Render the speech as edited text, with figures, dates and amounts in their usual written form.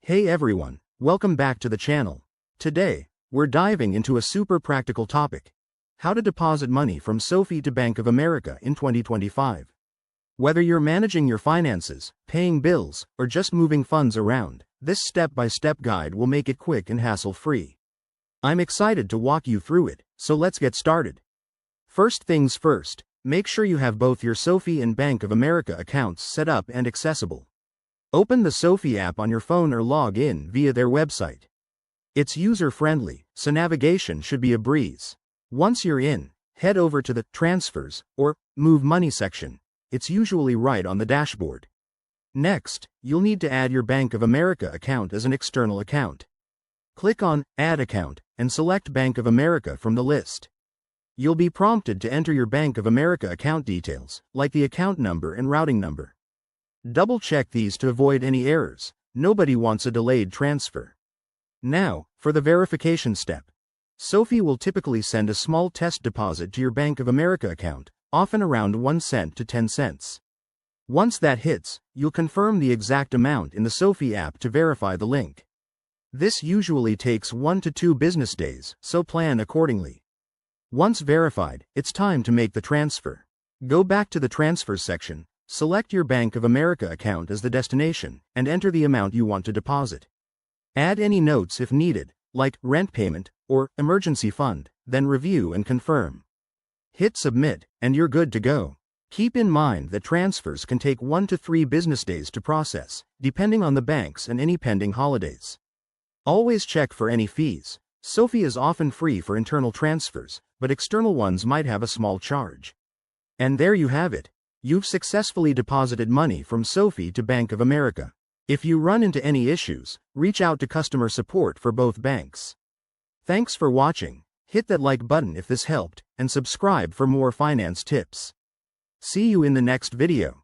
Hey everyone, welcome back to the channel. Today, we're diving into a super practical topic: how to deposit money from SoFi to Bank of America in 2025. Whether you're managing your finances, paying bills, or just moving funds around, this step-by-step guide will make it quick and hassle-free. I'm excited to walk you through it, so let's get started. First things first, make sure you have both your SoFi and Bank of America accounts set up and accessible. Open the SoFi app on your phone or log in via their website. It's user-friendly, so navigation should be a breeze. Once you're in, head over to the Transfers or Move Money section. It's usually right on the dashboard. Next, you'll need to add your Bank of America account as an external account. Click on Add Account and select Bank of America from the list. You'll be prompted to enter your Bank of America account details, like the account number and routing number. Double-check these to avoid any errors. Nobody wants a delayed transfer. Now, for the verification step. SoFi will typically send a small test deposit to your Bank of America account, often around 1 cent to 10 cents. Once that hits, you'll confirm the exact amount in the SoFi app to verify the link. This usually takes 1 to 2 business days, so plan accordingly. Once verified, it's time to make the transfer. Go back to the Transfers section. Select your Bank of America account as the destination, and enter the amount you want to deposit. Add any notes if needed, like rent payment or emergency fund, then review and confirm. Hit Submit, and you're good to go. Keep in mind that transfers can take 1 to 3 business days to process, depending on the banks and any pending holidays. Always check for any fees. SoFi is often free for internal transfers, but external ones might have a small charge. And there you have it. You've successfully deposited money from SoFi to Bank of America. If you run into any issues, reach out to customer support for both banks. Thanks for watching. Hit that like button if this helped, and subscribe for more finance tips. See you in the next video.